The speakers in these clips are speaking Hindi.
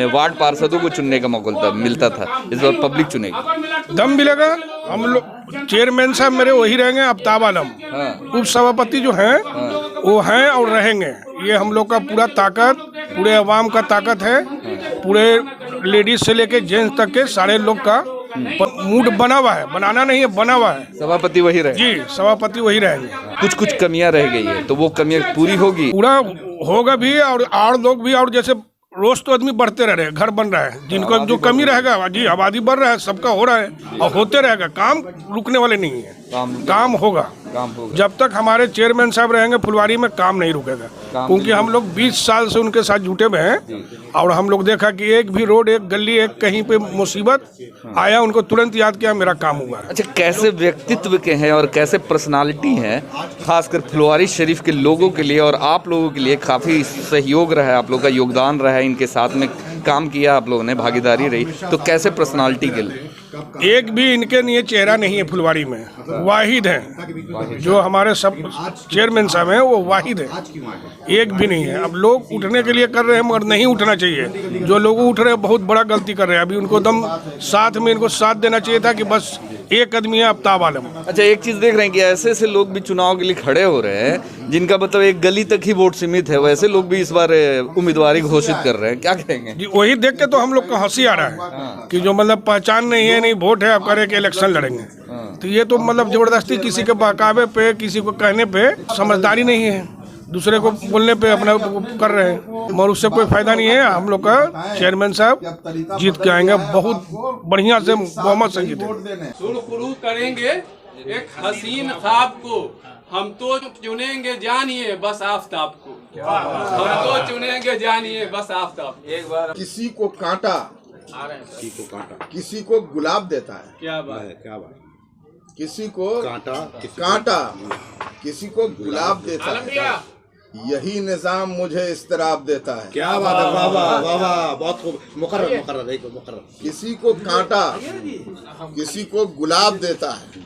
वार्ड पार्षदों को चुनने का मौका मिलता था, इस बार पब्लिक चुनेगी। दम मिलेगा। हम लोग चेयरमैन साहब मेरे वही रहेंगे, आफ्ताब आलम। उप सभापति जो हैं वो हैं और रहेंगे। ये हम लोग का पूरा ताकत, पूरे अवाम का ताकत है। पूरे लेडीज से लेके जेंट्स तक के सारे लोग का मूड बना हुआ है, बनाना नहीं है, बना हुआ है। सभापति वही रहे जी, सभापति वही रहेंगे। कुछ कमियां रह गई है, तो वो कमियां पूरी होगी। पूरा होगा भी और लोग भी। और जैसे रोज तो आदमी बढ़ते रह रहे हैं, घर बन रहा है, जिनको जो कमी रहेगा, जी आबादी बढ़ रहा है, सबका हो रहा है और होते रहेगा। काम रुकने वाले नहीं है, काम होगा। जब तक हमारे चेयरमैन साहब रहेंगे फुलवारी में, काम नहीं रुकेगा। क्योंकि हम लोग 20 साल से उनके साथ जुटे हुए हैं और हम लोग देखा कि एक भी रोड, एक गली, एक कहीं पे मुसीबत आया, उनको तुरंत याद किया, मेरा काम हुआ। अच्छा, कैसे व्यक्तित्व के हैं और कैसे पर्सनालिटी हैं, खासकर फुलवारी शरीफ के लोगों के लिए और आप लोगों के लिए काफ़ी सहयोग रहा है, आप लोगों का योगदान रहा है, इनके साथ में काम किया आप लोगों ने, भागीदारी रही, तो कैसे पर्सनालिटी के लिए? एक भी इनके लिए चेहरा नहीं है फुलवारी में, वाहिद हैं। जो हमारे सब चेयरमैन साहब हैं वो वाहिद है, एक भी नहीं है। अब लोग उठने के लिए कर रहे हैं मगर नहीं उठना चाहिए। जो लोग उठ रहे हैं बहुत बड़ा गलती कर रहे हैं। अभी उनको दम साथ में इनको साथ देना चाहिए था कि बस एक आदमी है, आफ्ताब आलम। अच्छा, एक चीज़ देख रहे हैं कि ऐसे ऐसे लोग भी चुनाव के लिए खड़े हो रहे हैं जिनका मतलब एक गली तक ही वोट सीमित है, वैसे लोग भी इस बार उम्मीदवारी घोषित कर रहे हैं, क्या कहेंगे? जी, वही देख के तो हम लोग को हंसी आ रहा है कि जो मतलब पहचान नहीं है, नहीं वोट है, अब करे के इलेक्शन लड़ेंगे। तो ये तो मतलब जबरदस्ती किसी के बहकावे पे, किसी को कहने पे समझदारी नहीं है, दूसरे को बोलने पे अपना कर रहे हैं, मगर उससे कोई फायदा नहीं है। हम लोग का चेयरमैन साहब जीत के आएंगे, बहुत बढ़िया से बहुमत से जीतेंगे। शुरू करेंगे एक हसीन ख्वाब को, हम तो चुनेंगे जानिए बस आफ्ताब को, हम तो चुनेंगे जानिए बस आफ्ताब। एक बार किसी को कांटा, किसी को गुलाब देता है, क्या बात है, क्या बात। किसी को कांटा, किसी को गुलाब देता है, यही निजाम मुझे इस्तराब देता है। क्या बात है, वाह वाह वाह वाह, बहुत खूब, मुकर्रर। किसी को कांटा, किसी को गुलाब देता है,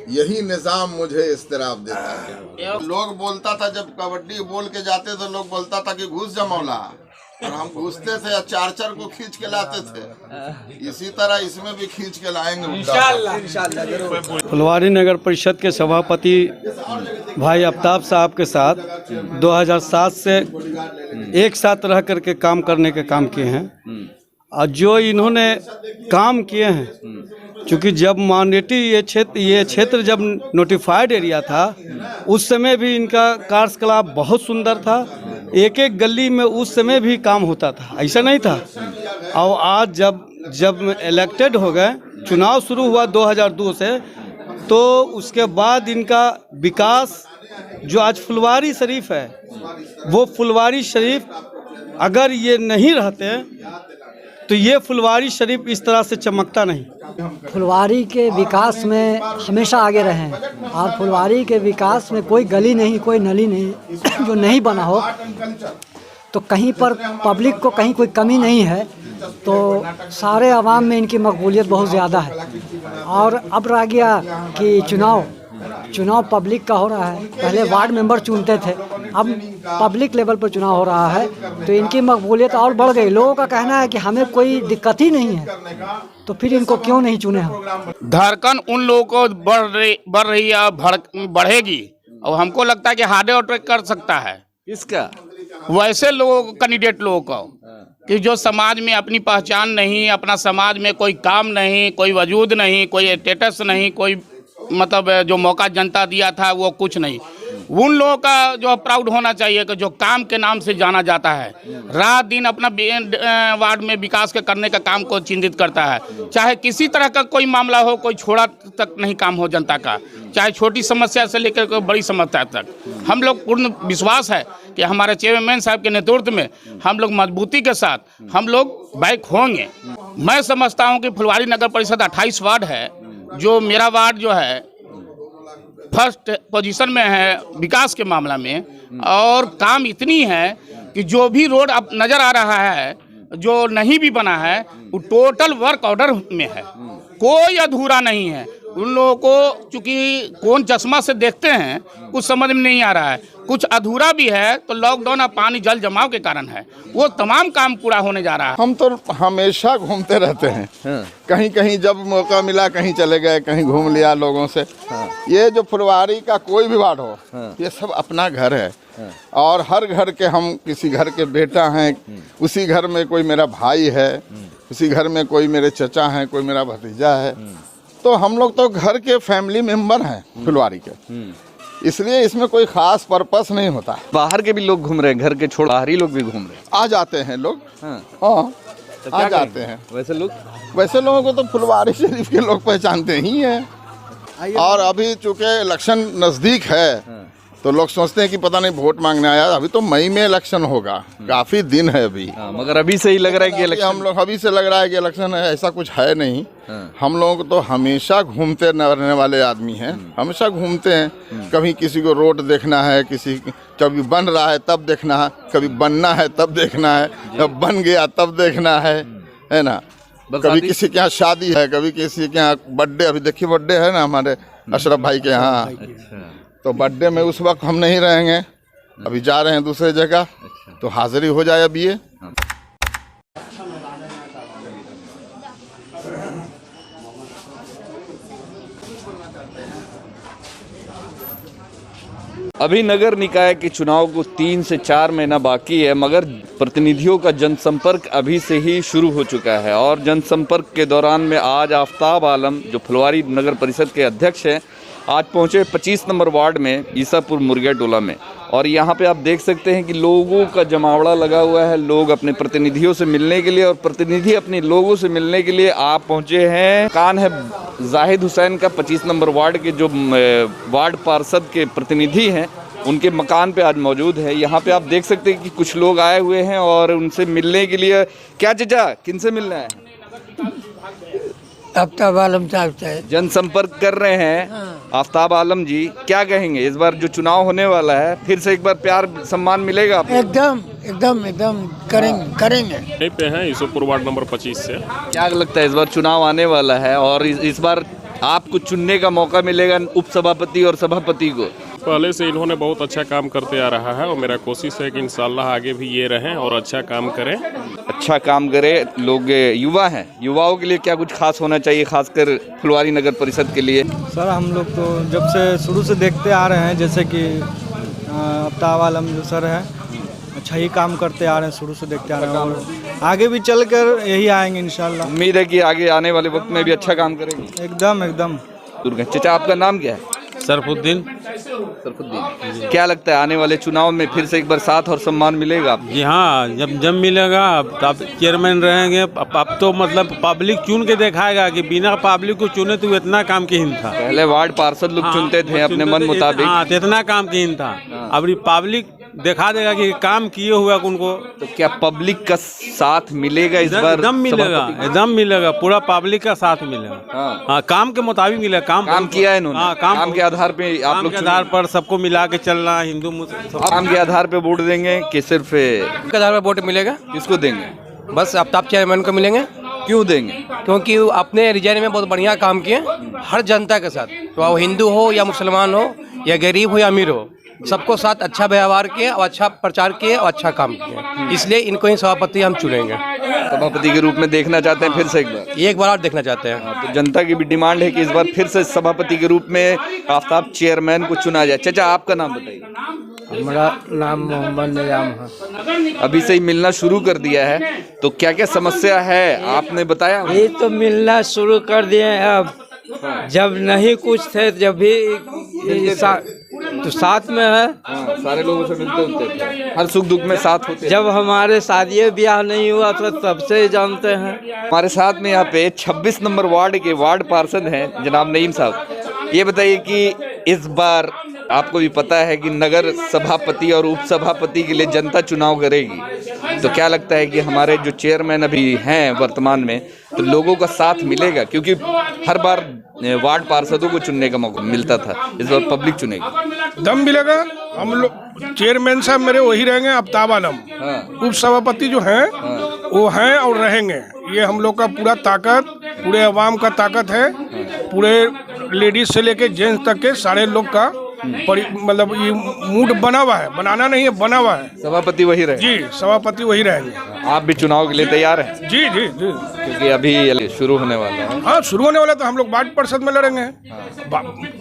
यही निजाम मुझे इस्तराब देता है। लोग बोलता था, जब कबड्डी बोल के जाते तो लोग बोलता था कि घुस जा मौला, और हम घुसते थे, चार को खींच के लाते थे। इसी तरह इसमें भी खींच के लाएंगे इंशाल्लाह। फुलवारी नगर परिषद के सभापति भाई आफ्ताब साहब के साथ 2007 से एक साथ रह करके काम करने के काम किए हैं। और जो इन्होंने काम किए हैं, क्योंकि जब मानडेटी ये क्षेत्र जब नोटिफाइड एरिया था, उस समय भी इनका कार्यकलाप बहुत सुंदर था। एक एक गली में उस समय भी काम होता था, ऐसा नहीं था। और आज जब इलेक्टेड हो गए, चुनाव शुरू हुआ 2002 से, तो उसके बाद इनका विकास जो आज फुलवारी शरीफ है, वो फुलवारी शरीफ अगर ये नहीं रहते तो ये फुलवारी शरीफ इस तरह से चमकता नहीं। फुलवारी के विकास में हमेशा आगे रहे हैं और फुलवारी के विकास में कोई गली नहीं, कोई नली नहीं जो नहीं बना हो। तो कहीं पर पब्लिक को कहीं कोई कमी नहीं है, तो सारे आवाम में इनकी मकबूलियत बहुत ज़्यादा है। और अब रह गया कि चुनाव पब्लिक का हो रहा है। पहले वार्ड मेंबर चुनते थे, अब पब्लिक लेवल पर चुनाव हो रहा है, तो इनकी मकबूलियत और बढ़ गई। लोगों का कहना है कि हमें कोई दिक्कत ही नहीं है, तो फिर इनको क्यों नहीं चुने हम। धड़कन उन लोगों को बढ़ रही है, बढ़ेगी, और हमको लगता है कि हार्ड अटैक कर सकता है। किसका? वैसे लोगों, कैंडिडेट लोगों को, कि जो समाज में अपनी पहचान नहीं, अपना समाज में कोई काम नहीं, कोई वजूद नहीं, कोई स्टेटस नहीं, कोई मतलब जो मौका जनता दिया था वो कुछ नहीं। उन लोगों का जो प्राउड होना चाहिए कि जो काम के नाम से जाना जाता है, रात दिन अपना वार्ड में विकास के करने का काम को चिंतित करता है। चाहे किसी तरह का कोई मामला हो, कोई छोड़ा तक नहीं काम हो जनता का, चाहे छोटी समस्या से लेकर कोई बड़ी समस्या तक। हम लोग पूर्ण विश्वास है कि हमारे चेयरमैन साहब के नेतृत्व में हम लोग मजबूती के साथ हम लोग बैक होंगे। मैं समझता हूँ कि फुलवारी नगर परिषद 28 वार्ड है, जो मेरा वार्ड जो है फर्स्ट पोजीशन में है विकास के मामला में, और काम इतनी है कि जो भी रोड अब नज़र आ रहा है, जो नहीं भी बना है, वो टोटल वर्क ऑर्डर में है, कोई अधूरा नहीं है। उन लोगों को चूंकि कौन चश्मा से देखते हैं कुछ समझ में नहीं आ रहा है, कुछ अधूरा भी है तो लॉकडाउन और पानी जल जमाव के कारण है, वो तमाम काम पूरा होने जा रहा है। हम तो हमेशा घूमते रहते हैं, कहीं कहीं जब मौका मिला कहीं चले गए, कहीं घूम लिया लोगों से। ये जो फुलवारी का कोई भी वार्ड हो, ये सब अपना घर है और हर घर के हम किसी घर के बेटा हैं, उसी घर में कोई मेरा भाई है, उसी घर में कोई मेरे चचा हैं, कोई मेरा भतीजा है, तो हम लोग तो घर के फैमिली मेंबर हैं फुलवारी के, इसलिए इसमें कोई खास पर्पस नहीं होता। बाहर के भी लोग घूम रहे हैं, घर के छोड़ बाहरी लोग भी घूम रहे हैं, आ जाते हैं लोग। हाँ आ जाते हैं। वैसे लोगों को तो फुलवारी शरीफ के लोग पहचानते ही हैं। और अभी चूंकि इलेक्शन नज़दीक है तो लोग सोचते हैं कि पता नहीं वोट मांगने आया, अभी तो मई में इलेक्शन होगा, काफ़ी दिन है अभी। मगर अभी से ही लग रहा है कि इलेक्शन, हम लोग अभी से लग रहा है कि इलेक्शन है, ऐसा कुछ है नहीं। हम लोग तो हमेशा घूमते रहने वाले आदमी हैं, हमेशा घूमते हैं। कभी किसी को रोड देखना है, कभी बन रहा है तब देखना है, कभी बनना है तब देखना है, जब बन गया तब देखना है ना। कभी किसी के यहाँ शादी है, कभी किसी के यहाँ बर्थडे, अभी देखिए बर्थडे है ना हमारे अशरफ भाई के यहाँ, तो बर्थडे में उस वक्त हम नहीं रहेंगे, अभी जा रहे हैं दूसरे जगह, तो हाजिरी हो जाए अभी ये। अभी नगर निकाय के चुनाव को 3 से 4 महीना बाकी है, मगर प्रतिनिधियों का जनसंपर्क अभी से ही शुरू हो चुका है। और जनसंपर्क के दौरान में आज आफ्ताब आलम, जो फुलवारी नगर परिषद के अध्यक्ष हैं, आज पहुंचे 25 नंबर वार्ड में ईसापुर मुर्गिया टोला में। और यहाँ पे आप देख सकते हैं कि लोगों का जमावड़ा लगा हुआ है, लोग अपने प्रतिनिधियों से मिलने के लिए और प्रतिनिधि अपने लोगों से मिलने के लिए आप पहुँचे हैं। कान है जाहिद हुसैन का, 25 नंबर वार्ड के जो वार्ड पार्षद के प्रतिनिधि हैं, उनके मकान पे आज मौजूद है। यहाँ पे आप देख सकते हैं कि कुछ लोग आए हुए हैं और उनसे मिलने के लिए। क्या चचा, किनसे मिलना है? आफ्ताब आलम साहब से जनसंपर्क कर रहे हैं। आफ्ताब आलम जी, क्या कहेंगे, इस बार जो चुनाव होने वाला है फिर से एक बार प्यार सम्मान मिलेगा आपको? एकदम करेंगे। यहीं पे हैं ईसापुर वार्ड नंबर 25 से। क्या लगता है इस बार चुनाव आने वाला है और इस बार आपको चुनने का मौका मिलेगा उप सभापति और सभापति को? पहले से इन्होंने बहुत अच्छा काम करते आ रहा है और मेरा कोशिश है कि इंशाल्लाह आगे भी ये रहें और अच्छा काम करें। अच्छा काम करे। लोग युवा हैं, युवाओं के लिए क्या कुछ खास होना चाहिए, खासकर फुलवारी नगर परिषद के लिए? सर हम लोग तो जब से शुरू से देखते आ रहे हैं, जैसे कि आफ्ताब आलम जो सर है अच्छा ही काम करते आ रहे हैं, शुरू से देखते आ रहे हैं और आगे भी चल कर यही आएंगे इंशाल्लाह। उम्मीद है कि आगे आने वाले वक्त में भी अच्छा काम करेंगे। एकदम। चचा, आपका नाम क्या है? सरफुद्दीन। क्या लगता है आने वाले चुनाव में फिर से एक बार साथ और सम्मान मिलेगा? जी हाँ, जब मिलेगा। अब चेयरमैन रहेंगे, अब तो मतलब पब्लिक चुन के दिखाएगा कि बिना पब्लिक को चुने तो इतना काम किन था। पहले वार्ड पार्षद लोग चुनते थे अपने मन मुताबिक, हाँ, तो इतना काम किन था। अब पब्लिक दिखा देगा कि काम किए हुआ उनको। तो क्या पब्लिक का साथ मिलेगा इस बार? एकदम मिलेगा, पूरा पब्लिक का साथ मिलेगा। हाँ, काम के मुताबिक मिलेगा। काम किया है इन्होंने। हाँ, काम के आधार पे आप लोग के आधार पर सबको मिला के चलना, हिंदू मुस्लिम काम के आधार पे वोट देंगे कि सिर्फ के आधार पर वोट मिलेगा? किसको देंगे? बस आफ्ताब चेयरमैन को मिलेंगे। क्यों देंगे? क्योंकि वो अपने रीजन में बहुत बढ़िया काम किए हर जनता के साथ, तो वो हिंदू हो या मुसलमान हो या गरीब हो या अमीर हो, सबको साथ अच्छा व्यवहार किए और अच्छा प्रचार किए और अच्छा काम किए, इसलिए इनको ही सभापति हम चुनेंगे। सभापति के रूप में देखना चाहते हैं फिर से एक बार और देखना चाहते हैं। तो जनता की भी डिमांड है कि इस बार फिर से सभापति के रूप में आफ्ताब चेयरमैन को चुना जाए। चाचा, आपका नाम बताइए। हमारा नाम मोहम्मद निजाम है। अभी से ही मिलना शुरू कर दिया है, तो क्या क्या समस्या है आपने बताया? ये तो मिलना शुरू कर दिए हैं। अब जब नहीं कुछ थे जब भी तो साथ में है। सारे लोगों से मिलते होते थे, हर सुख दुख में साथ होते। जब हमारे शादी ब्याह नहीं हुआ तो तब से जानते हैं। हमारे साथ में यहाँ पे 26 नंबर वार्ड के वार्ड पार्षद हैं जनाब नईम साहब। ये बताइए कि इस बार आपको भी पता है कि नगर सभापति और उप सभापति के लिए जनता चुनाव करेगी, तो क्या लगता है कि हमारे जो चेयरमैन अभी हैं वर्तमान में, तो लोगों का साथ मिलेगा? क्योंकि हर बार वार्ड पार्षदों को चुनने का मौका मिलता था, इस बार पब्लिक चुनेगी। दम मिलेगा। हम लोग चेयरमैन साहब मेरे वही रहेंगे, आफ्ताब आलम। उप सभापति जो हैं वो हैं और रहेंगे। ये हम लोग का पूरा ताकत, पूरे अवाम का ताकत है, पूरे लेडीज से लेके जेंट्स तक के सारे लोग का मतलब ये मूड बना हुआ है, बनाना नहीं है, बना हुआ है। सभापति वही रहे? जी, सभापति वही रहेंगे। आप भी चुनाव के लिए तैयार हैं? जी जी जी, क्योंकि अभी शुरू होने वाला है। हाँ, शुरू होने वाला, तो हम लोग वार्ड परिषद में लड़ेंगे।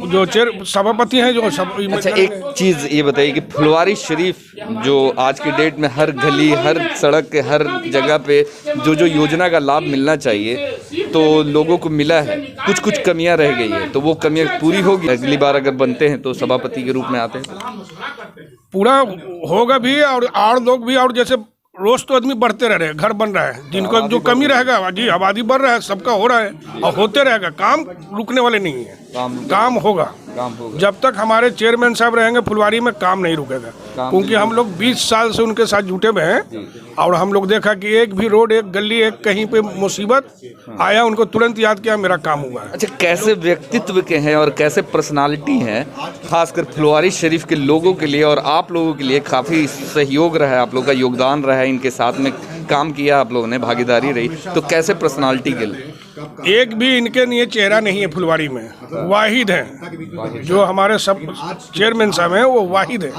जो चेयर सभापति हैं जो सब। अच्छा, एक चीज ये बताइए कि फुलवारी शरीफ जो आज की डेट में हर गली, हर सड़क के हर जगह पे जो योजना का लाभ मिलना चाहिए तो लोगों को मिला है, कुछ कमियां रह गई है, तो वो कमियां पूरी होगी अगली बार अगर बनते हैं तो सभापति के रूप में आते हैं? पूरा होगा भी, और लोग भी, और जैसे रोज तो आदमी बढ़ते रह रहे हैं, घर बन रहा है, जिनको जो कमी रहेगा, जी आबादी बढ़ रहा है, सबका हो रहा है और होते रहेगा, काम रुकने वाले नहीं है। काम होगा। जब तक हमारे चेयरमैन साहब रहेंगे फुलवारी में काम नहीं रुकेगा, क्योंकि हम लोग 20 साल से उनके साथ जुटे हुए हैं और हम लोग देखा कि एक भी रोड, एक गली, एक कहीं पे मुसीबत आया उनको तुरंत याद किया, मेरा काम हुआ है। अच्छा, कैसे व्यक्तित्व के हैं और कैसे पर्सनालिटी हैं, खासकर फुलवारी शरीफ के लोगों के लिए और आप लोगों के लिए काफ़ी सहयोग रहा है, आप लोगों का योगदान रहा है, इनके साथ में काम किया आप लोगों ने, भागीदारी रही, तो कैसे पर्सनालिटी के लिए? एक भी इनके लिए चेहरा नहीं है फुलवारी में, वाहिद है। जो हमारे सब चेयरमैन साहब हैं वो वाहिद है,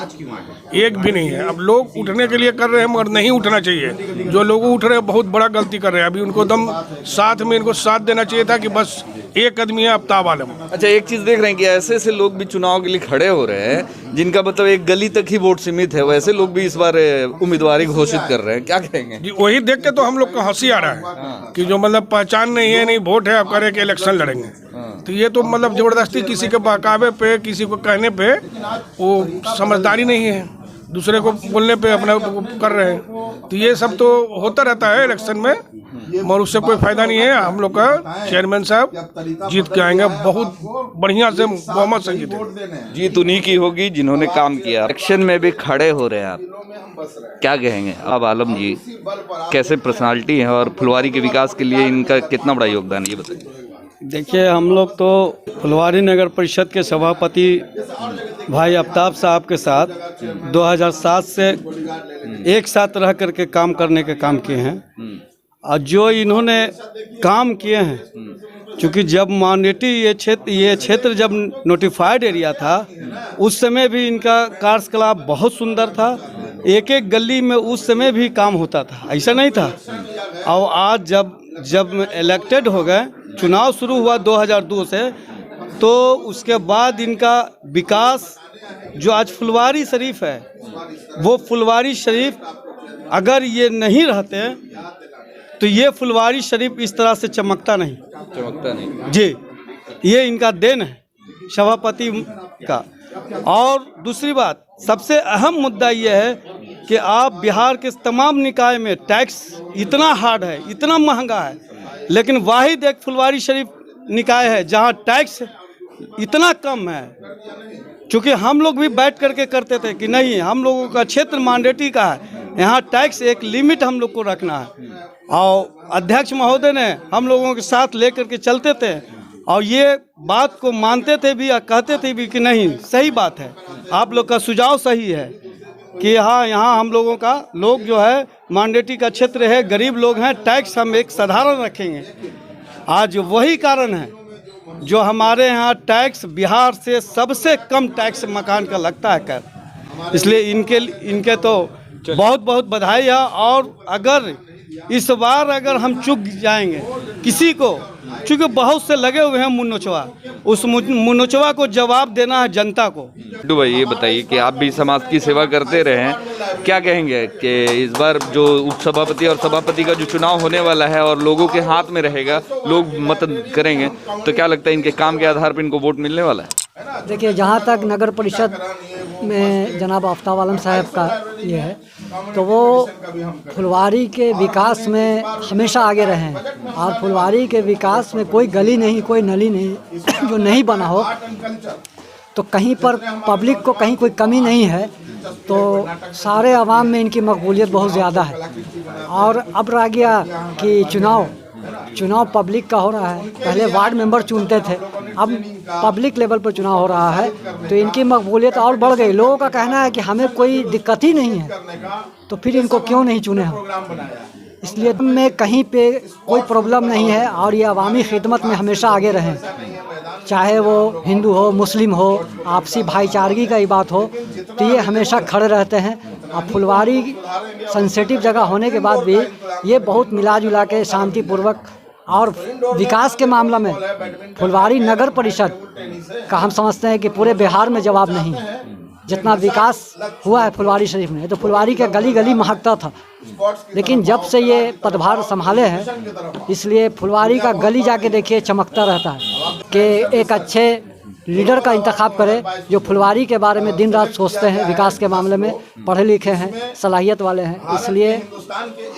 एक भी नहीं है। अब लोग उठने के लिए कर रहे हैं मगर नहीं उठना चाहिए। जो लोग उठ रहे हैं बहुत बड़ा गलती कर रहे हैं। अभी उनको दम साथ में इनको साथ देना चाहिए था कि बस एक आदमी है आफ्ताब आलम। अच्छा, एक चीज़ देख रहे हैं कि ऐसे ऐसे लोग भी चुनाव के लिए खड़े हो रहे हैं जिनका मतलब एक गली तक ही वोट सीमित है, वैसे लोग भी इस बार उम्मीदवारी घोषित कर रहे हैं, क्या कहेंगे? जी, वही देख के तो हम लोग को हंसी आ रहा है कि जो मतलब पहचान नहीं है, नहीं वोट है, अब करे के इलेक्शन लड़ेंगे। तो ये तो मतलब जबरदस्ती किसी के बहकावे पे, किसी को कहने पे वो समझदारी नहीं है, दूसरे को बोलने पे अपना कर रहे हैं। तो ये सब तो होता रहता है इलेक्शन में, मगर उससे कोई फायदा नहीं है। हम लोग का चेयरमैन साहब जीत के आएंगे, बहुत बढ़िया से बहुमत से जीते। जीत उन्हीं की होगी जिन्होंने काम किया। इलेक्शन में भी खड़े हो रहे हैं आप, क्या कहेंगे? अब आलम जी कैसे पर्सनालिटी है और फुलवारी के विकास के लिए इनका कितना बड़ा योगदान, ये बताइए। देखिए, हम लोग तो फुलवारी नगर परिषद के सभापति भाई आफ्ताब साहब के साथ 2007 से एक साथ रह करके काम करने के काम किए हैं। और जो इन्होंने काम किए हैं, क्योंकि जब मान्यटी ये क्षेत्र जब नोटिफाइड एरिया था उस समय भी इनका कार्यकलाप बहुत सुंदर था। एक एक गली में उस समय भी काम होता था, ऐसा नहीं था। और आज जब इलेक्टेड हो गए, चुनाव शुरू हुआ 2002 से, तो उसके बाद इनका विकास जो आज फुलवारी शरीफ है, वो फुलवारी शरीफ अगर ये नहीं रहते तो ये फुलवारी शरीफ इस तरह से चमकता नहीं जी। ये इनका देन है सभापति का। और दूसरी बात, सबसे अहम मुद्दा ये है कि आप बिहार के तमाम निकाय में टैक्स इतना हार्ड है, इतना महंगा है, लेकिन वाहिद एक फुलवारी शरीफ निकाय है जहां टैक्स इतना कम है। क्योंकि हम लोग भी बैठ करके करते थे कि नहीं, हम लोगों का क्षेत्र मैंडेटरी का है, यहाँ टैक्स एक लिमिट हम लोग को रखना है। और अध्यक्ष महोदय ने हम लोगों के साथ लेकर के चलते थे और ये बात को मानते थे भी और कहते थे भी कि नहीं, सही बात है, आप लोग का सुझाव सही है कि हाँ, यहाँ हम लोगों का लोग जो है मैंडेटरी का क्षेत्र है, गरीब लोग हैं, टैक्स हम एक साधारण रखेंगे। आज वही कारण है जो हमारे यहाँ टैक्स बिहार से सबसे कम टैक्स मकान का लगता है कर। इसलिए इनके तो बहुत बहुत बधाई है। और अगर इस बार अगर हम चूक जाएंगे किसी को, चूँकि बहुत से लगे हुए हैं मुन्नोचवा, उस मुन्नोचवा को जवाब देना है जनता को। भाई ये बताइए कि आप भी समाज की सेवा करते रहे हैं, क्या कहेंगे कि इस बार जो उपसभापति और सभापति का जो चुनाव होने वाला है और लोगों के हाथ में रहेगा, लोग मत करेंगे, तो क्या लगता है इनके काम के आधार पर इनको वोट मिलने वाला है? देखिए, जहाँ तक नगर परिषद में जनाब आफ्ताब आलम साहब का ये है, तो वो फुलवारी के विकास में हमेशा आगे रहे हैं। और फुलवारी के विकास में कोई गली नहीं, कोई नली नहीं जो नहीं बना हो, तो कहीं पर पब्लिक को कहीं कोई कमी नहीं है। तो सारे आवाम में इनकी मकबूलियत बहुत ज़्यादा है। और अब रह गया कि चुनाव पब्लिक का हो रहा है। पहले वार्ड मेंबर चुनते थे, अब पब्लिक लेवल पर चुनाव हो रहा है, तो इनकी मकबूलियत और बढ़ गई। लोगों का कहना है कि हमें कोई दिक्कत ही नहीं है, तो फिर इनको क्यों नहीं चुने हम। इसलिए में कहीं पे कोई प्रॉब्लम नहीं है और ये अवामी खिदमत में हमेशा आगे रहें। चाहे वो हिंदू हो मुस्लिम हो, आपसी भाईचारगी का ही बात हो, तो ये हमेशा खड़े रहते हैं। अब फुलवारी सेंसिटिव जगह होने के बाद भी ये बहुत मिला जुला के शांतिपूर्वक, और विकास के मामला में फुलवारी नगर परिषद का हम समझते हैं कि पूरे बिहार में जवाब नहीं है। जितना विकास हुआ है फुलवारी शरीफ में, तो फुलवारी के गली गली महकता था, लेकिन जब से ये पदभार संभाले हैं, इसलिए फुलवारी का गली जाके देखिए चमकता रहता है कि एक अच्छे लीडर का इंतखाब करे जो फुलवारी के बारे में दिन रात सोचते हैं, विकास के मामले में पढ़े लिखे हैं, सलाहियत वाले हैं। इसलिए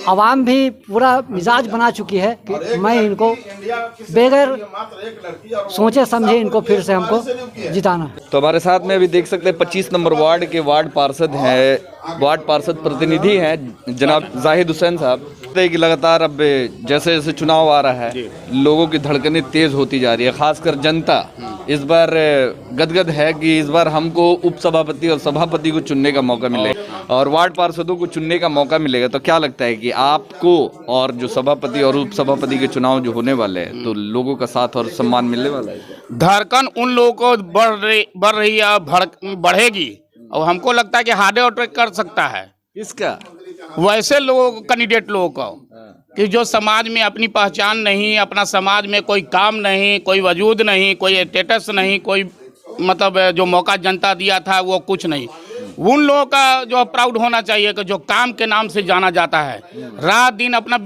आवाम भी पूरा मिजाज बना चुकी है कि मैं इनको बगैर सोचे समझे इनको फिर से हमको जिताना है। तो हमारे साथ में अभी देख सकते हैं 25 नंबर वार्ड के वार्ड पार्षद हैं, वार्ड पार्षद प्रतिनिधि हैं जनाब जाहिद हुसैन साहब। कि लगातार अब जैसे जैसे चुनाव आ रहा है, लोगों की धड़कनें तेज होती जा रही है, खासकर जनता इस बार गदगद है कि इस बार हमको उपसभापति और सभापति को चुनने का मौका मिलेगा और वार्ड पार्षदों को चुनने का मौका मिलेगा। तो क्या लगता है कि आपको और जो सभापति और उपसभापति के चुनाव जो होने वाले हैं, तो लोगों का साथ और सम्मान मिलने वाला है? धड़कन उन लोगों को बढ़ रही है, बढ़ेगी, और हमको लगता है कि हार्ड अटैक कर सकता है। इसका वैसे लोगों को, कैंडिडेट लोगों को, कि जो समाज में अपनी पहचान नहीं, अपना समाज में कोई काम नहीं, कोई वजूद नहीं, कोई स्टेटस नहीं, कोई मतलब जो मौका जनता दिया था वो कुछ नहीं, उन लोगों का जो प्राउड होना चाहिए कि जो काम के नाम से जाना जाता है, रात दिन अपना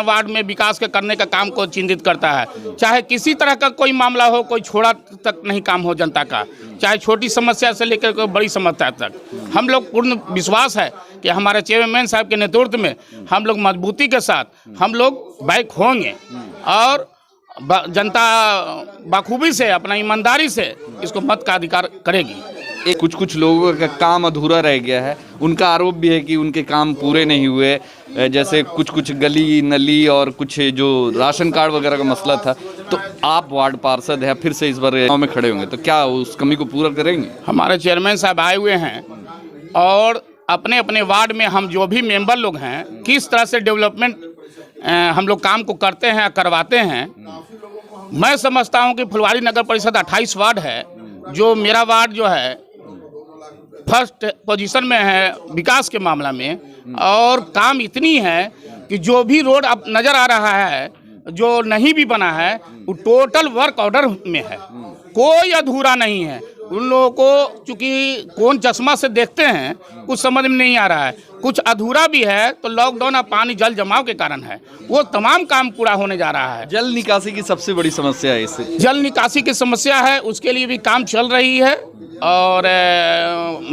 वार्ड में विकास के करने का काम को चिंतित करता है। चाहे किसी तरह का कोई मामला हो, कोई छोड़ा तक नहीं काम हो जनता का, चाहे छोटी समस्या से लेकर कोई बड़ी समस्या तक। हम लोग पूर्ण विश्वास है कि हमारे चेयरमैन साहब के नेतृत्व में हम लोग मजबूती के साथ हम लोग बैक होंगे और जनता बखूबी से, अपना ईमानदारी से इसको मत का अधिकार करेगी। कुछ लोगों का काम अधूरा रह गया है, उनका आरोप भी है कि उनके काम पूरे नहीं हुए, जैसे कुछ गली नली और कुछ जो राशन कार्ड वगैरह का मसला था। तो आप वार्ड पार्षद हैं, फिर से इस बार गाँव में खड़े होंगे, तो क्या उस कमी को पूरा करेंगे? हमारे चेयरमैन साहब आए हुए हैं और अपने अपने वार्ड में हम जो भी मेंबर लोग हैं, किस तरह से डेवलपमेंट हम लोग काम को करते हैं, करवाते हैं। मैं समझता हूं कि फुलवारी नगर परिषद 28 वार्ड है, जो मेरा वार्ड जो है फर्स्ट पोजीशन में है विकास के मामला में, और काम इतनी है कि जो भी रोड अब नज़र आ रहा है, जो नहीं भी बना है, वो टोटल वर्क ऑर्डर में है, कोई अधूरा नहीं है। उन लोगों को चूँकि कौन चश्मा से देखते हैं कुछ समझ में नहीं आ रहा है, कुछ अधूरा भी है तो लॉकडाउन और पानी जल जमाव के कारण है, वो तमाम काम पूरा होने जा रहा है। जल निकासी की सबसे बड़ी समस्या है, इससे जल निकासी की समस्या है, उसके लिए भी काम चल रही है और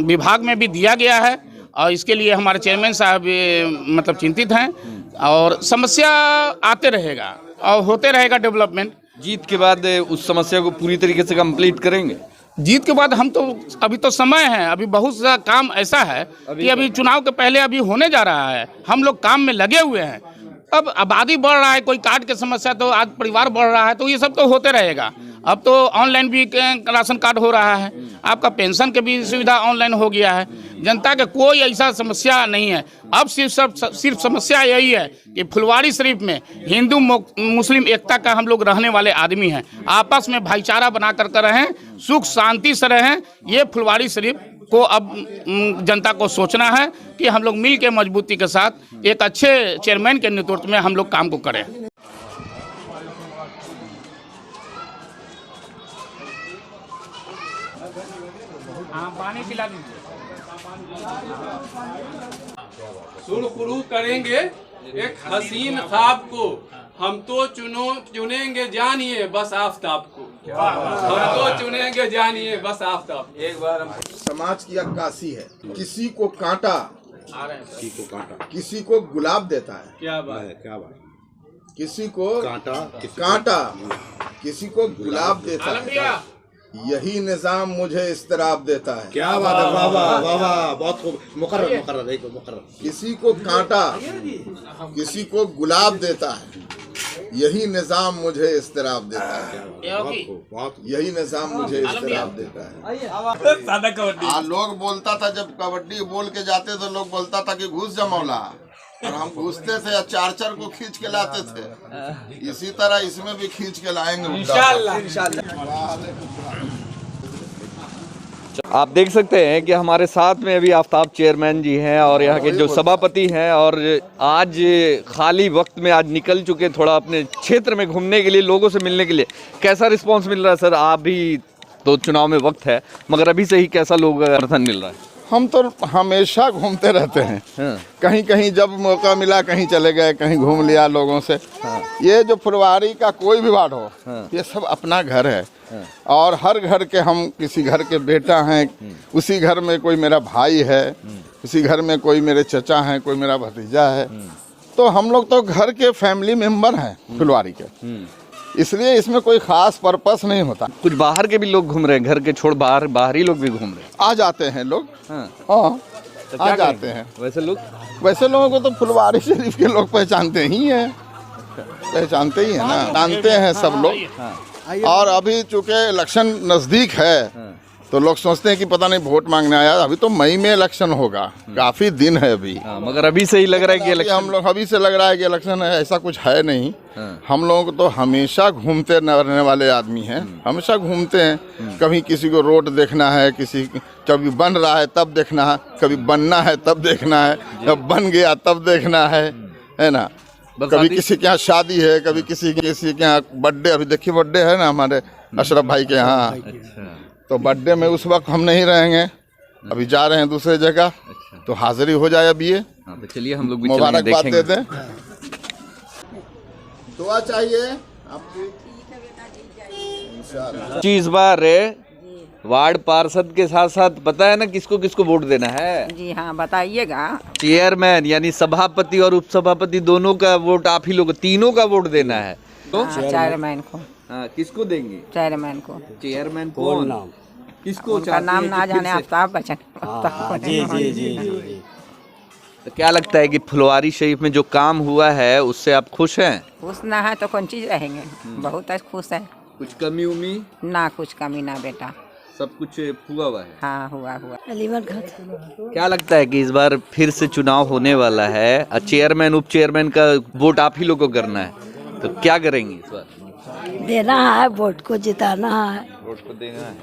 विभाग में भी दिया गया है, और इसके लिए हमारे चेयरमैन साहब मतलब चिंतित हैं, और समस्या आते रहेगा और होते रहेगा डेवलपमेंट। जीत के बाद उस समस्या को पूरी तरीके से कंप्लीट करेंगे। जीत के बाद हम तो अभी तो समय है, अभी बहुत सा काम ऐसा है कि अभी चुनाव के पहले अभी होने जा रहा है, हम लोग काम में लगे हुए हैं। अब आबादी बढ़ रहा है, कोई कार्ड की समस्या, तो आज परिवार बढ़ रहा है, तो ये सब तो होते रहेगा। अब तो ऑनलाइन भी राशन कार्ड हो रहा है, आपका पेंशन के भी सुविधा ऑनलाइन हो गया है, जनता के कोई ऐसा समस्या नहीं है। अब सिर्फ समस्या यही है कि फुलवारी शरीफ में हिंदू मुस्लिम एकता का हम लोग रहने वाले आदमी हैं, आपस में भाईचारा बना कर रहें, सुख शांति से रहें। ये फुलवारी शरीफ को अब जनता को सोचना है कि हम लोग मिल के मजबूती के साथ एक अच्छे चेयरमैन के नेतृत्व में हम लोग काम को करें। पानी पिला दीजिए। शुरू करेंगे एक हसीन ख्वाब को, हम तो चुनेंगे जानिए बस आफताब को, हम तो चुनेंगे जानिए बस आफताब। एक बार हम समाज की अक्कासी है, किसी को कांटा किसी को गुलाब देता है, क्या बात है, क्या बात, किसी को कांटा किसी को गुलाब देता है, यही निजाम मुझे इस्तराब देता है। क्या बात है, वाह वाह वाह वाह, बहुत खूब, मुकर्रर किसी को कांटा किसी को गुलाब देता है, यही निजाम मुझे इस्तराब देता है, यही निजाम मुझे इस्तराब देता है। लोग बोलता था, जब कबड्डी बोल के जाते तो लोग बोलता था कि घुस जा मौला, और हम घुसते थे या चार को खींच के लाते थे। इसी तरह इसमें भी खींच के लाएंगे आप देख सकते हैं कि हमारे साथ में अभी आफ्ताब चेयरमैन जी हैं और यहाँ के जो सभापति हैं, और आज खाली वक्त में आज निकल चुके थोड़ा अपने क्षेत्र में घूमने के लिए, लोगों से मिलने के लिए। कैसा रिस्पांस मिल रहा है सर? आप भी तो चुनाव में वक्त है, मगर अभी से ही कैसा लोग समर्थन मिल रहा है? हम तो हमेशा घूमते रहते हैं। कहीं कहीं जब मौका मिला कहीं चले गए, कहीं घूम लिया लोगों से। ये जो फुलवारी का कोई भी वार्ड हो, ये सब अपना घर है और हर घर के हम किसी घर के बेटा हैं, उसी घर में कोई मेरा भाई है, उसी घर में कोई मेरे चचा हैं, कोई मेरा भतीजा है। तो हम लोग तो घर के फैमिली मेंबर हैं फुलवारी के, इसलिए इसमें कोई खास पर्पस नहीं होता। कुछ बाहर के भी लोग घूम रहे हैं, घर के छोड़ बाहरी लोग भी घूम रहे हैं। आ जाते हैं लोग, हाँ आ जाते हैं। वैसे लोगों को तो फुलवारी शरीफ के लोग पहचानते ही हैं, पहचानते ही हैं ना, जानते हैं सब लोग। और अभी चूंकि इलेक्शन नजदीक है तो लोग सोचते हैं कि पता नहीं वोट मांगने आया। अभी तो मई में इलेक्शन होगा, काफी दिन है अभी। मगर अभी से ही लग रहा है कि इलेक्शन, हम लोग अभी से लग रहा है कि इलेक्शन है, ऐसा कुछ है नहीं। हम लोग तो हमेशा घूमते रहने वाले आदमी हैं, हमेशा घूमते हैं। कभी किसी को रोड देखना है, कभी बन रहा है तब देखना है, कभी बनना है तब देखना है, जब बन गया तब देखना है ना। कभी किसी के यहाँ शादी है, कभी किसी के यहाँ बर्थडे। अभी देखिए बर्थडे है ना हमारे अशरफ भाई के यहाँ, तो बर्थडे में उस वक्त हम नहीं रहेंगे, अभी जा रहे हैं दूसरे जगह। तो हाजिरी हो जाए अभी ये। तो चलिए हम लोग भी मुबारकबाद दे दें। दुआ चाहिए आपकी। इस बार वार्ड पार्षद के साथ साथ पता है ना किसको किसको वोट देना है? जी हाँ बताइएगा। चेयरमैन यानी सभापति और उपसभापति दोनों का वोट आप ही लोग, तीनों का वोट देना है। तो चेयरमैन को। हाँ, किसको देंगे? चेयरमैन को। चेयरमैन कौन? किसको? उनका नाम ना जाने, आफ्ताब बच्चन। जी जी जी। तो क्या लगता है कि फुलवारी शरीफ में जो काम हुआ है उससे आप खुश हैं? खुश ना है तो कौन चीज रहेंगे, बहुत खुश है। कुछ कमी उमी ना? कुछ कमी ना बेटा, सब कुछ हुआ है। हाँ हुआ। क्या लगता है कि इस बार फिर से चुनाव होने वाला है, चेयरमैन उप चेयरमैन का वोट आप ही लोग को करना है, तो क्या करेंगे इस बार? देना है, वोट को जिताना है। वोट को देना है।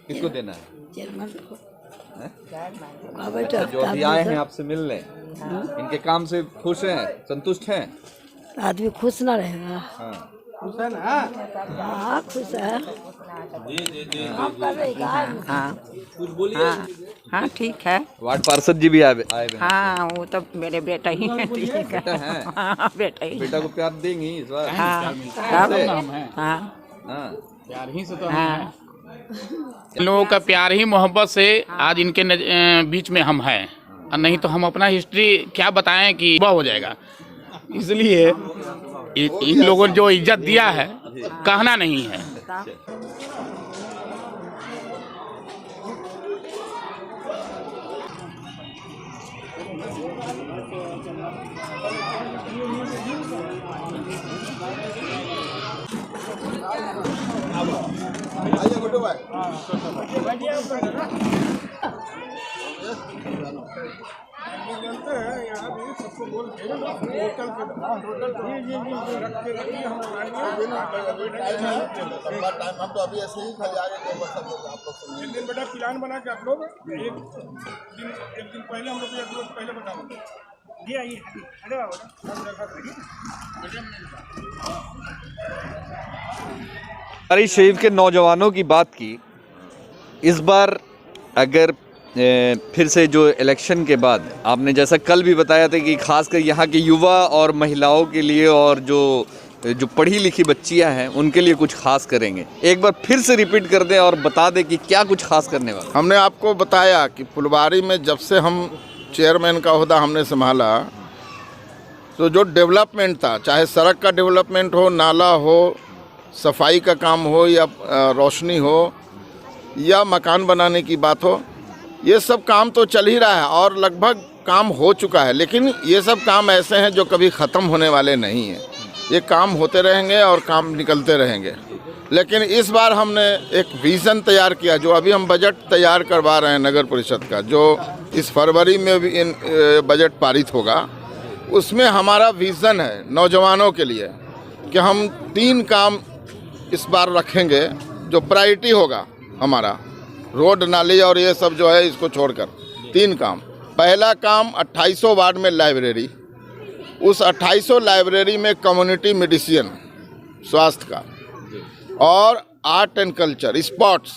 किसको देना है? चेयरमैन को। जो अभी आए हैं आपसे मिलने, इनके काम से खुश हैं, संतुष्ट हैं? आदमी खुश ना रहेगा। खुश है ना? हाँ खुश है। कुछ बोलिए। हाँ ठीक है। वार्ड पार्षद जी भी आए हुए। हाँ वो तो मेरे बेटा ही है। ठीक है। हाँ बेटा ही। बेटा को प्यार देंगी इस बार? हाँ प्यार ही से तो हाँ। इन लोगों का प्यार ही मोहब्बत से आज इनके बीच में हम हैं, और नहीं तो हम अपना हिस्ट्री क्या बताएं कि वह हो जाएगा। इसलिए इन लोगों ने जो इज्जत दिया है कहना नहीं है। हम तो अभी ऐसे ही खाली आगे एक दिन बेटा प्लान बना के आप लोग एक दिन पहले हम लोग पहले बता देंगे। ये आइए, फुलवारी शरीफ के नौजवानों की बात की, इस बार अगर फिर से जो इलेक्शन के बाद आपने जैसा कल भी बताया था कि खासकर यहाँ के युवा और महिलाओं के लिए और जो पढ़ी लिखी बच्चियाँ हैं उनके लिए कुछ खास करेंगे, एक बार फिर से रिपीट कर दें और बता दें कि क्या कुछ खास करने वाला। हमने आपको बताया कि फुलवारी में जब से हम चेयरमैन का ओहदा हमने संभाला तो जो डेवलपमेंट था, चाहे सड़क का डेवलपमेंट हो, नाला हो, सफाई का काम हो या रोशनी हो या मकान बनाने की बात हो, ये सब काम तो चल ही रहा है और लगभग काम हो चुका है। लेकिन ये सब काम ऐसे हैं जो कभी ख़त्म होने वाले नहीं हैं, ये काम होते रहेंगे और काम निकलते रहेंगे। लेकिन इस बार हमने एक विज़न तैयार किया, जो अभी हम बजट तैयार करवा रहे हैं नगर परिषद का, जो इस फरवरी में भी बजट पारित होगा। उसमें हमारा विज़न है नौजवानों के लिए कि हम 3 काम इस बार रखेंगे जो प्रायोरिटी होगा हमारा, रोड नाली और ये सब जो है इसको छोड़कर 3 काम। पहला काम 2800 वार्ड में लाइब्रेरी, उस 2800 लाइब्रेरी में कम्युनिटी मेडिसिन स्वास्थ्य का, और art and culture, sports,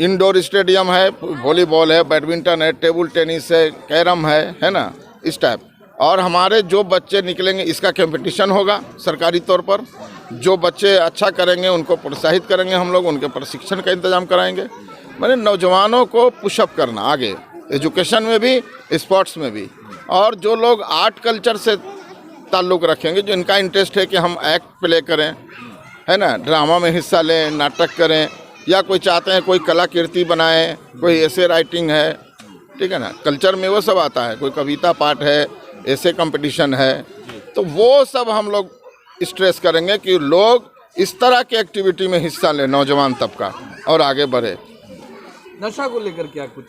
indoor stadium है, वॉलीबॉल है, बैडमिंटन है, टेबल टेनिस है, कैरम है ना, इस टाइप। और हमारे जो बच्चे निकलेंगे इसका कंपटीशन होगा सरकारी तौर पर। जो बच्चे अच्छा करेंगे उनको प्रोत्साहित करेंगे हम लोग, उनके प्रशिक्षण का इंतजाम कराएंगे। मैंने नौजवानों को पुशअप करना आगे, एजुकेशन में भी, स्पोर्ट्स में भी। और जो लोग आर्ट कल्चर से ताल्लुक़ रखेंगे, जो इनका इंटरेस्ट है कि हम एक्ट प्ले करें, है ना, ड्रामा में हिस्सा लें, नाटक करें, या कोई चाहते हैं कोई कलाकृति बनाएं, कोई ऐसे राइटिंग है, ठीक है ना, कल्चर में वो सब आता है, कोई कविता पाठ है, ऐसे कंपटीशन है, तो वो सब हम लोग स्ट्रेस करेंगे कि लोग इस तरह के एक्टिविटी में हिस्सा लें, नौजवान तबका, और आगे बढ़े। नशा को लेकर क्या कुछ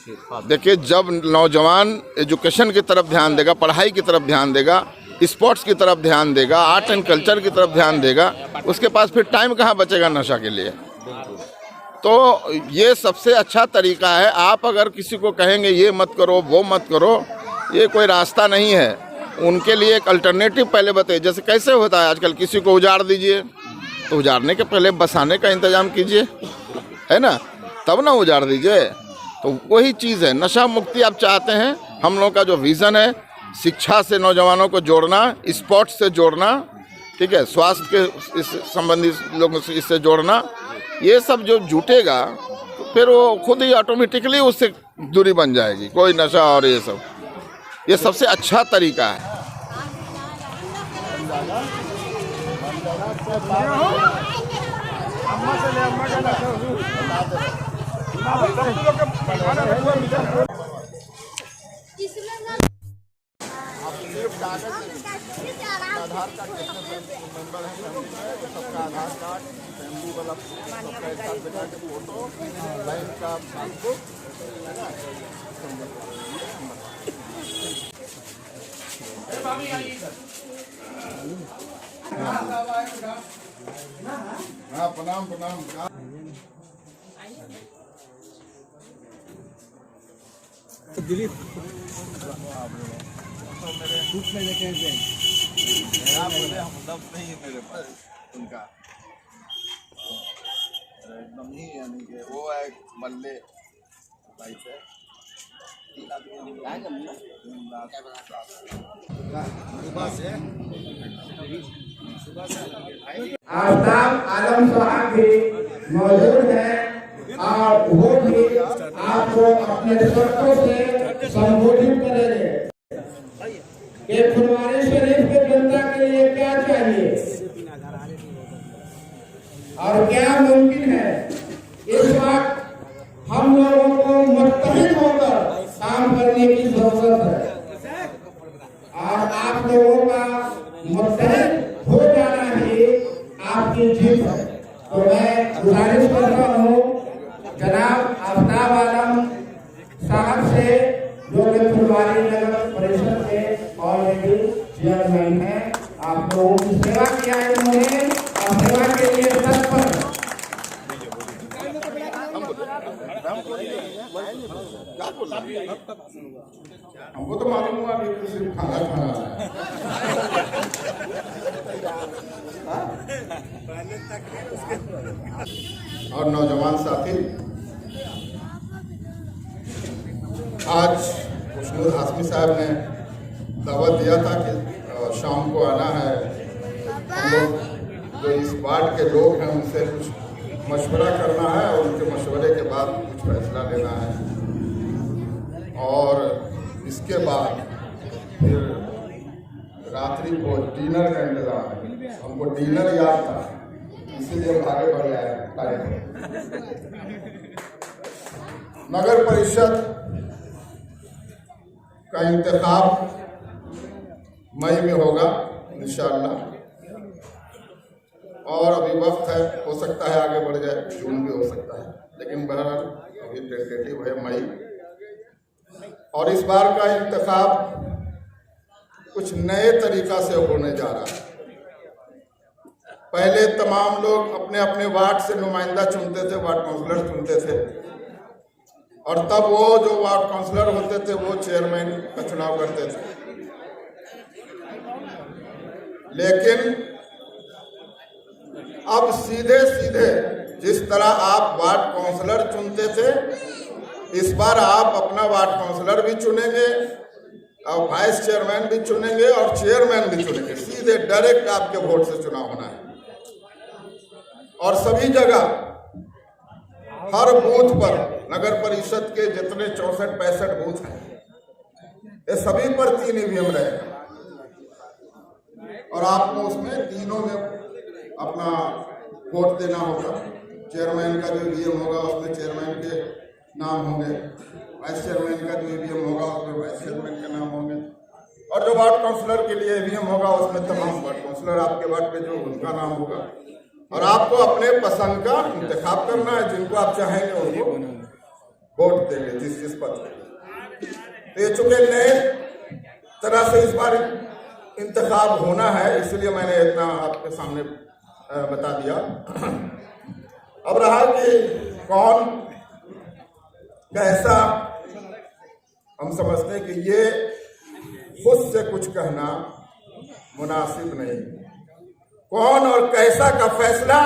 देखिए, जब नौजवान एजुकेशन की तरफ ध्यान देगा, पढ़ाई की तरफ ध्यान देगा, स्पोर्ट्स की तरफ ध्यान देगा, आर्ट एंड कल्चर की तरफ ध्यान देगा, उसके पास फिर टाइम कहाँ बचेगा नशा के लिए। तो ये सबसे अच्छा तरीका है। आप अगर किसी को कहेंगे ये मत करो, वो मत करो, ये कोई रास्ता नहीं है। उनके लिए एक अल्टरनेटिव पहले बताइए। जैसे कैसे होता है आजकल, किसी को उजाड़ दीजिए, तो उजाड़ने के पहले बसाने का इंतजाम कीजिए, है ना, तब ना उजाड़ दीजिए। तो वही चीज़ है, नशा मुक्ति आप चाहते हैं, हम लोगों का जो विज़न है, शिक्षा से नौजवानों को जोड़ना, स्पोर्ट्स से जोड़ना, ठीक है, स्वास्थ्य के इस संबंधित लोगों से इससे जोड़ना, ये सब जो जुटेगा तो फिर वो खुद ही ऑटोमेटिकली उससे दूरी बन जाएगी, कोई नशा और ये सब। ये सबसे अच्छा तरीका है। आधार कार्ड कितने मेंबर हैं सबका आधार कार्ड, फैमिली वाला सबका एक साथ बिठा के फोटो, बैंक का पासबुक, हाँ प्रणाम प्रणाम। दिलीप नहीं है मेरे पास उनका एकदम ही, यानी कि वो है मल्ले भाई से आफ्ताब आलम साहब भी मौजूद हैं और वो भी आपको अपने शर्तों से संबोधित करेंगे कि फुलवारी शरीफ की जनता के लिए क्या चाहिए और क्या मुमकिन है। इस वक्त हम लोगों को मुत्तहिद होकर काम करने की जरूरत है और आप लोगों का मुत्तहिद हो जाना ही आपकी जीत है। तो मैं गुजारिश करता हूँ जनाब आफ्ताब आलम साहब से, जो कि फुलवारी नगर परिषद के ऑलरेडी चेयरमैन है, आप लोगों की सेवा किया है इन्होंने और सेवा के लिए तत्पर। हमको तो मालूम हुआ कि सिर्फ खाना खाना और नौजवान साथी, आज खुशनूर हाशमी साहब ने दावत दिया था कि शाम को आना है। हम लोग जो इस वार्ड के लोग हैं उनसे कुछ मशवरा करना है और उनके मशवरे के बाद कुछ फैसला लेना है और इसके बाद फिर रात्रि को डिनर का इंतजाम है। हमको डिनर याद था, इसीलिए हम आगे बढ़ गए। नगर परिषद का इंतखाब मई में होगा इंशाअल्लाह, और अभी वक्त है, हो सकता है आगे बढ़ जाए, जून भी हो सकता है, लेकिन बहरहाल अभी टेंटेटिव है मई। और इस बार का इंतखाब कुछ नए तरीका से होने जा रहा है। पहले तमाम लोग अपने अपने वार्ड से नुमाइंदा चुनते थे, वार्ड काउंसलर चुनते थे, और तब वो जो वार्ड काउंसलर होते थे वो चेयरमैन का चुनाव करते थे। लेकिन अब सीधे सीधे जिस तरह आप वार्ड काउंसलर चुनते थे, इस बार आप अपना वार्ड काउंसलर भी चुनेंगे और वाइस चेयरमैन भी चुनेंगे और चेयरमैन भी चुनेंगे। सीधे डायरेक्ट आपके वोट से चुनाव होना है। और सभी जगह हर बूथ पर नगर परिषद के जितने 64-65 बूथ हैं, ये सभी पर 3 ईवीएम रहेगा और आपको उसमें तीनों में अपना वोट देना होगा। चेयरमैन का जो ईवीएम होगा उसमें चेयरमैन के नाम होंगे, वाइस चेयरमैन का जो ईवीएम होगा उसमें वाइस चेयरमैन के नाम होंगे, और जो वार्ड काउंसलर के लिए ईवीएम होगा उसमें तमाम वार्ड काउंसलर आपके वार्ड पे जो उनका नाम होगा। और आपको अपने पसंद का इंतखाब करना है, जिनको आप चाहेंगे उनको वोट देंगे जिस पद पे। तो ये चूंकि नए तरह से इस बार इंतखाब होना है, इसलिए मैंने इतना आपके सामने बता दिया। अब रहा कि कौन कैसा, हम समझते हैं कि ये खुद से कुछ कहना मुनासिब नहीं। कौन और कैसा का फैसला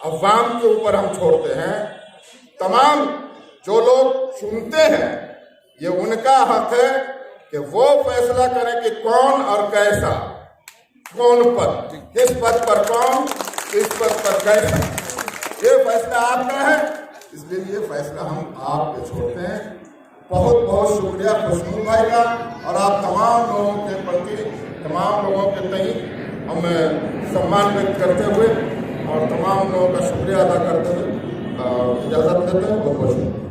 अवाम के ऊपर हम छोड़ते हैं। तमाम जो लोग चुनते हैं ये उनका हक है कि वो फैसला करें कि कौन और कैसा, कौन पद, किस पद पर कौन, किस पद पर कैसा, ये फैसला आपका है। इसलिए ये फैसला हम आपके छोड़ते हैं। बहुत बहुत शुक्रिया खुशबू भाई का, और आप तमाम लोगों के प्रति, तमाम लोगों के तय हम सम्मान व्यक्त करते हुए और तमाम लोगों का शुक्रिया अदा करते हुए इजाज़त देते हैं। बहुत बहुत शुक्रिया।